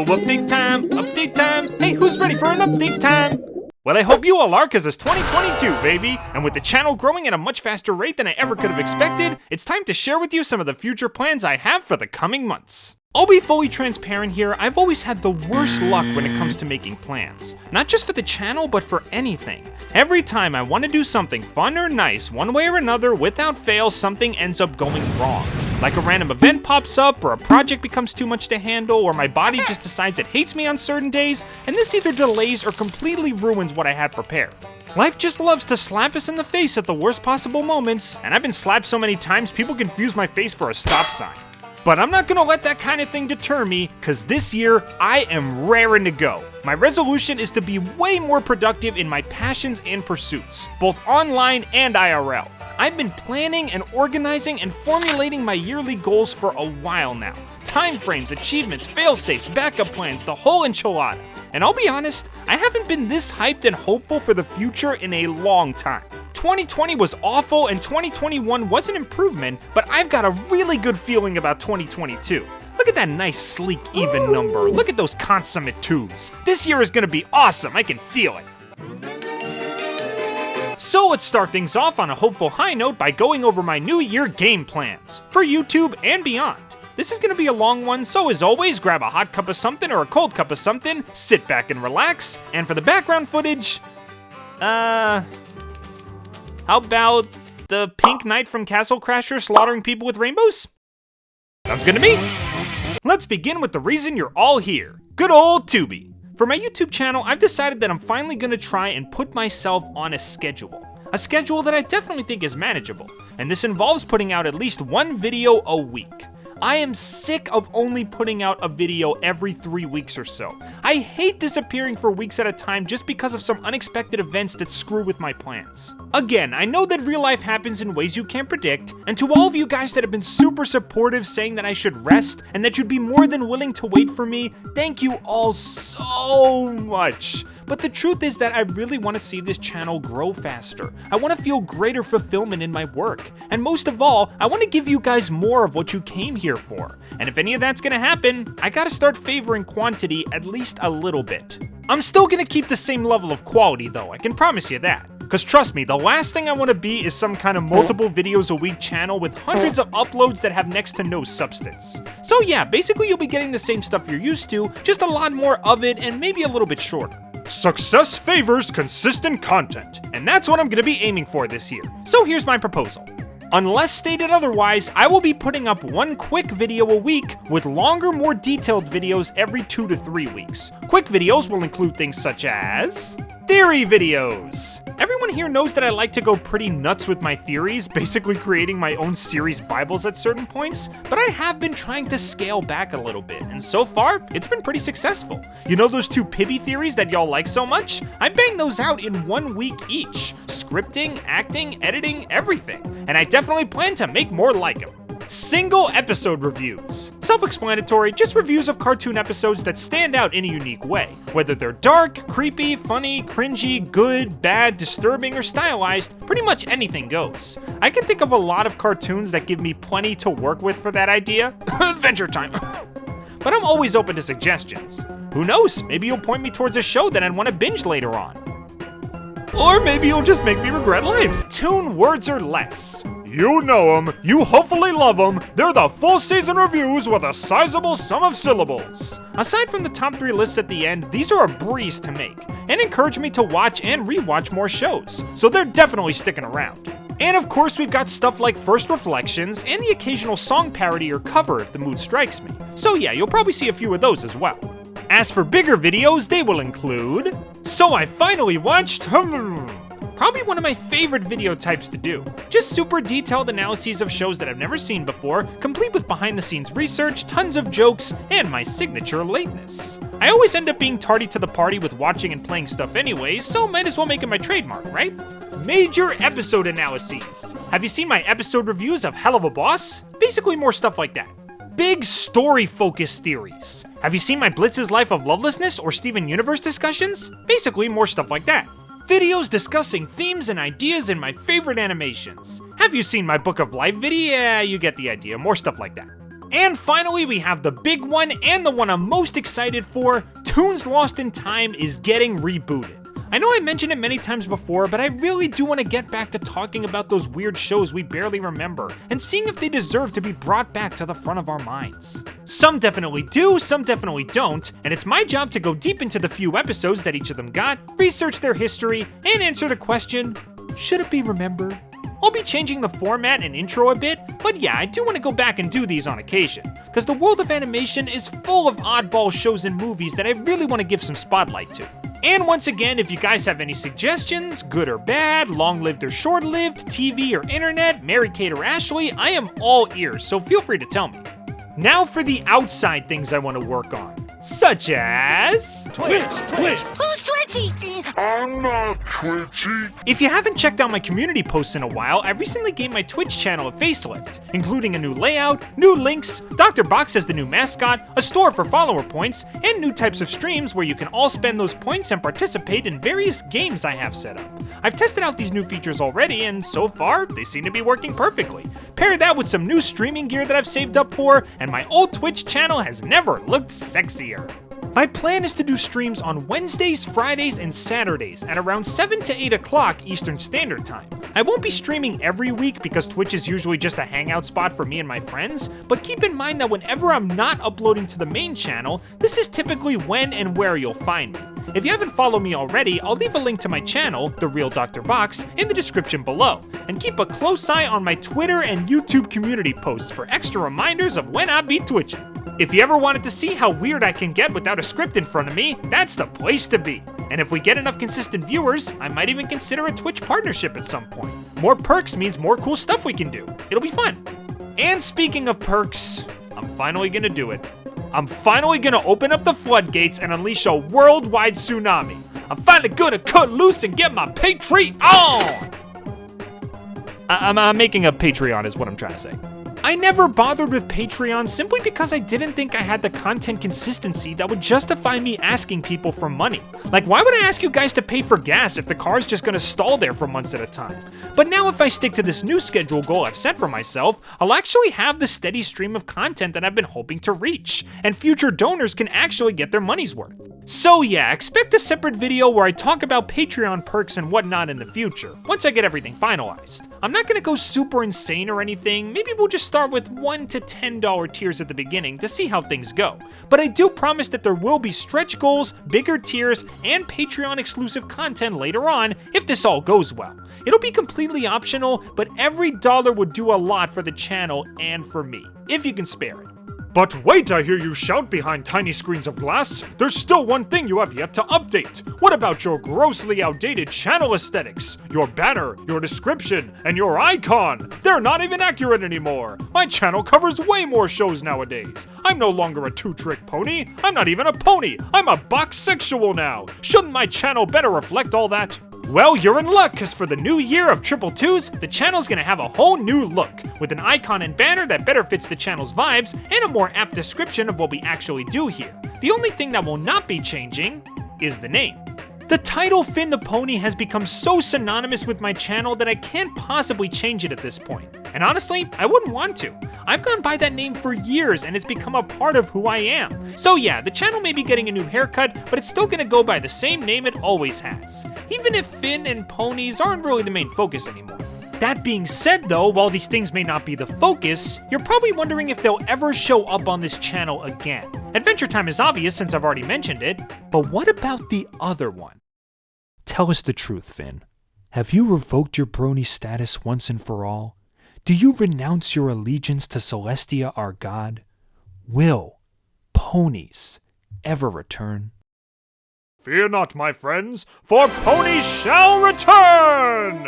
update time, update time. Hey, who's ready for an update time? Well, I hope you all are, cause it's 2022, baby! And with the channel growing at a much faster rate than I ever could have expected, it's time to share with you some of the future plans I have for the coming months. I'll be fully transparent here, I've always had the worst luck when it comes to making plans. Not just for the channel, but for anything. Every time I want to do something fun or nice, one way or another, without fail, something ends up going wrong. Like a random event pops up, or a project becomes too much to handle, or my body just decides it hates me on certain days, and this either delays or completely ruins what I had prepared. Life just loves to slap us in the face at the worst possible moments, and I've been slapped so many times people confuse my face for a stop sign. But I'm not gonna let that kind of thing deter me, cause this year, I am raring to go. My resolution is to be way more productive in my passions and pursuits, both online and IRL. I've been planning and organizing and formulating my yearly goals for a while now. Timeframes, achievements, fail-safes, backup plans, the whole enchilada. And I'll be honest, I haven't been this hyped and hopeful for the future in a long time. 2020 was awful and 2021 was an improvement, but I've got a really good feeling about 2022. Look at that nice, sleek, even number. Look at those consummate 2s. This year is gonna be awesome, I can feel it. So let's start things off on a hopeful high note by going over my new year game plans, for YouTube and beyond. This is gonna be a long one, so as always, grab a hot cup of something or a cold cup of something, sit back and relax, and for the background footage, how about the Pink Knight from Castle Crasher slaughtering people with rainbows? Sounds good to me. Let's begin with the reason you're all here, good old Tubi. For my YouTube channel, I've decided that I'm finally gonna try and put myself on a schedule. A schedule that I definitely think is manageable, and this involves putting out at least one video a week. I am sick of only putting out a video every 3 weeks or so. I hate disappearing for weeks at a time just because of some unexpected events that screw with my plans. Again, I know that real life happens in ways you can't predict, and to all of you guys that have been super supportive saying that I should rest and that you'd be more than willing to wait for me, thank you all so much. But the truth is that I really want to see this channel grow faster. I want to feel greater fulfillment in my work. And most of all, I want to give you guys more of what you came here for. And if any of that's gonna happen, I gotta start favoring quantity at least a little bit. I'm still gonna keep the same level of quality though, I can promise you that. Cause trust me, the last thing I want to be is some kind of multiple videos a week channel with hundreds of uploads that have next to no substance. So yeah, basically you'll be getting the same stuff you're used to, just a lot more of it and maybe a little bit shorter. Success favors consistent content, and that's what I'm gonna be aiming for this year. So here's my proposal. Unless stated otherwise, I will be putting up one quick video a week with longer, more detailed videos every 2 to 3 weeks. Quick videos will include things such as theory videos. Everyone here knows that I like to go pretty nuts with my theories, basically creating my own series Bibles at certain points, but I have been trying to scale back a little bit, and so far, it's been pretty successful. You know those 2 Pibby theories that y'all like so much? I banged those out in 1 week each. Scripting, acting, editing, everything. And I definitely plan to make more like them. Single episode reviews. Self-explanatory, just reviews of cartoon episodes that stand out in a unique way. Whether they're dark, creepy, funny, cringy, good, bad, disturbing, or stylized, pretty much anything goes. I can think of a lot of cartoons that give me plenty to work with for that idea. Adventure time. But I'm always open to suggestions. Who knows, maybe you'll point me towards a show that I'd want to binge later on. Or maybe you'll just make me regret life. Tune words or less. You know them, you hopefully love them, they're the full season reviews with a sizable sum of syllables. Aside from the top 3 lists at the end, these are a breeze to make, and encourage me to watch and rewatch more shows, so they're definitely sticking around. And of course we've got stuff like first reflections, and the occasional song parody or cover if the mood strikes me. So yeah, you'll probably see a few of those as well. As for bigger videos, they will include, so I finally watched, probably one of my favorite video types to do. Just super detailed analyses of shows that I've never seen before, complete with behind the scenes research, tons of jokes, and my signature lateness. I always end up being tardy to the party with watching and playing stuff anyways, so might as well make it my trademark, right? Major episode analyses. Have you seen my episode reviews of Hell of a Boss? Basically more stuff like that. Big story-focused theories. Have you seen my Blitz's Life of Lovelessness or Steven Universe discussions? Basically more stuff like that. Videos discussing themes and ideas in my favorite animations. Have you seen my Book of Life video? Yeah, you get the idea, more stuff like that. And finally, we have the big one and the one I'm most excited for. Toons Lost in Time is getting rebooted. I know I mentioned it many times before, but I really do want to get back to talking about those weird shows we barely remember, and seeing if they deserve to be brought back to the front of our minds. Some definitely do, some definitely don't, and it's my job to go deep into the few episodes that each of them got, research their history, and answer the question, should it be remembered? I'll be changing the format and intro a bit, but yeah, I do want to go back and do these on occasion, because the world of animation is full of oddball shows and movies that I really want to give some spotlight to. And once again, if you guys have any suggestions, good or bad, long-lived or short-lived, TV or internet, Mary-Kate or Ashley, I am all ears, so feel free to tell me. Now for the outside things I want to work on, such as... Twitch! Who's Twitchy? I'm not twitchy. If you haven't checked out my community posts in a while, I recently gave my Twitch channel a facelift, including a new layout, new links, Dr. Box as the new mascot, a store for follower points, and new types of streams where you can all spend those points and participate in various games I have set up. I've tested out these new features already, and so far, they seem to be working perfectly. Pair that with some new streaming gear that I've saved up for, and my old Twitch channel has never looked sexier. My plan is to do streams on Wednesdays, Fridays, and Saturdays at around 7 to 8 o'clock Eastern Standard Time. I won't be streaming every week because Twitch is usually just a hangout spot for me and my friends, but keep in mind that whenever I'm not uploading to the main channel, this is typically when and where you'll find me. If you haven't followed me already, I'll leave a link to my channel, The Real Dr. Box, in the description below, and keep a close eye on my Twitter and YouTube community posts for extra reminders of when I be twitching. If you ever wanted to see how weird I can get without a script in front of me, that's the place to be. And if we get enough consistent viewers, I might even consider a Twitch partnership at some point. More perks means more cool stuff we can do. It'll be fun. And speaking of perks, I'm finally gonna do it. I'm finally gonna open up the floodgates and unleash a worldwide tsunami. I'm finally gonna cut loose and get my Patreon! I'm making a Patreon is what I'm trying to say. I never bothered with Patreon simply because I didn't think I had the content consistency that would justify me asking people for money. Like, why would I ask you guys to pay for gas if the car's just gonna stall there for months at a time? But now if I stick to this new schedule goal I've set for myself, I'll actually have the steady stream of content that I've been hoping to reach, and future donors can actually get their money's worth. So yeah, expect a separate video where I talk about Patreon perks and whatnot in the future, once I get everything finalized. I'm not gonna go super insane or anything, maybe we'll just start with $1 to $10 tiers at the beginning to see how things go. But I do promise that there will be stretch goals, bigger tiers, and Patreon exclusive content later on if this all goes well. It'll be completely optional, but every dollar would do a lot for the channel and for me, if you can spare it. But wait, I hear you shout behind tiny screens of glass. There's still one thing you have yet to update. What about your grossly outdated channel aesthetics? Your banner, your description, and your icon? They're not even accurate anymore. My channel covers way more shows nowadays. I'm no longer a two-trick pony. I'm not even a pony. I'm a box-sexual now. Shouldn't my channel better reflect all that? Well, you're in luck, because for the new year of Triple Twos, the channel's gonna have a whole new look, with an icon and banner that better fits the channel's vibes, and a more apt description of what we actually do here. The only thing that will not be changing is the name. The title Finnthepony has become so synonymous with my channel that I can't possibly change it at this point. And honestly, I wouldn't want to. I've gone by that name for years and it's become a part of who I am. So yeah, the channel may be getting a new haircut, but it's still gonna go by the same name it always has. Even if Finn and ponies aren't really the main focus anymore. That being said though, while these things may not be the focus, you're probably wondering if they'll ever show up on this channel again. Adventure Time is obvious since I've already mentioned it, but what about the other one? Tell us the truth, Finn. Have you revoked your brony status once and for all? Do you renounce your allegiance to Celestia, our god? Will ponies ever return? Fear not, my friends, for ponies shall return!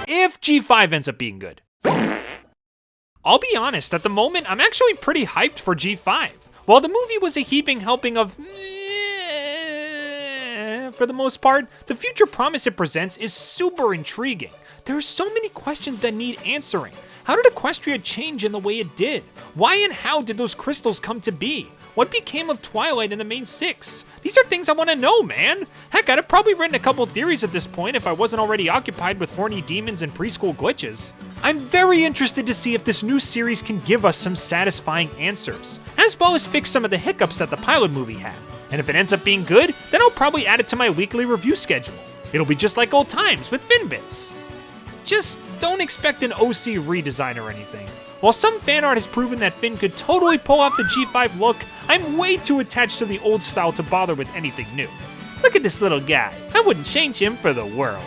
If G5 ends up being good. I'll be honest, at the moment, I'm actually pretty hyped for G5. While the movie was a heaping helping of for the most part, the future promise it presents is super intriguing. There are so many questions that need answering. How did Equestria change in the way it did? Why and how did those crystals come to be? What became of Twilight and the main six? These are things I want to know, man. Heck, I'd have probably written a couple theories at this point if I wasn't already occupied with horny demons and preschool glitches. I'm very interested to see if this new series can give us some satisfying answers, as well as fix some of the hiccups that the pilot movie had. And if it ends up being good, then I'll probably add it to my weekly review schedule. It'll be just like old times with Finbits. Just don't expect an OC redesign or anything. While some fan art has proven that Finn could totally pull off the G5 look, I'm way too attached to the old style to bother with anything new. Look at this little guy. I wouldn't change him for the world.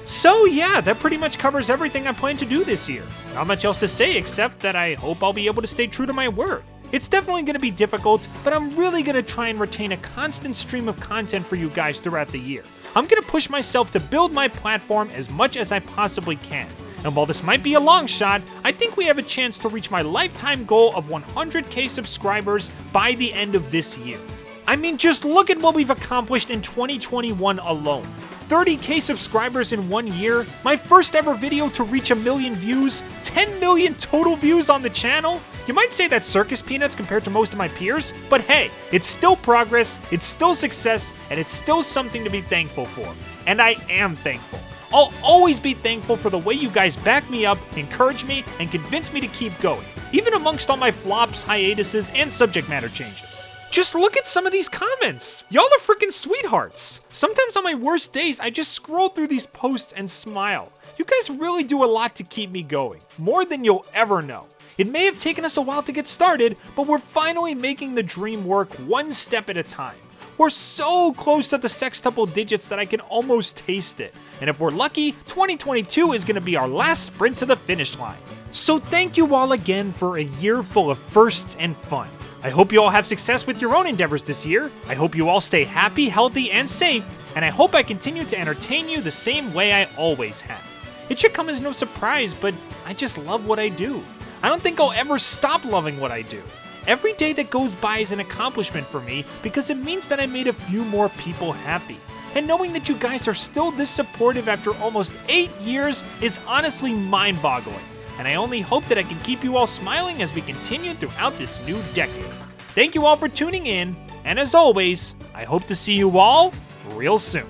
So yeah, that pretty much covers everything I plan to do this year. Not much else to say except that I hope I'll be able to stay true to my word. It's definitely going to be difficult, but I'm really going to try and retain a constant stream of content for you guys throughout the year. I'm going to push myself to build my platform as much as I possibly can. And while this might be a long shot, I think we have a chance to reach my lifetime goal of 100k subscribers by the end of this year. I mean, just look at what we've accomplished in 2021 alone. 30k subscribers in 1 year, my first ever video to reach 1 million views, 10 million total views on the channel. You might say that's circus peanuts compared to most of my peers, but hey, it's still progress, it's still success, and it's still something to be thankful for. And I am thankful. I'll always be thankful for the way you guys back me up, encourage me, and convince me to keep going, even amongst all my flops, hiatuses, and subject matter changes. Just look at some of these comments. Y'all are freaking sweethearts. Sometimes on my worst days, I just scroll through these posts and smile. You guys really do a lot to keep me going, more than you'll ever know. It may have taken us a while to get started, but we're finally making the dream work one step at a time. We're so close to the sextuple digits that I can almost taste it. And if we're lucky, 2022 is going to be our last sprint to the finish line. So thank you all again for a year full of firsts and fun. I hope you all have success with your own endeavors this year. I hope you all stay happy, healthy, and safe. And I hope I continue to entertain you the same way I always have. It should come as no surprise, but I just love what I do. I don't think I'll ever stop loving what I do. Every day that goes by is an accomplishment for me because it means that I made a few more people happy. And knowing that you guys are still this supportive after almost 8 years is honestly mind-boggling. And I only hope that I can keep you all smiling as we continue throughout this new decade. Thank you all for tuning in, and as always, I hope to see you all real soon.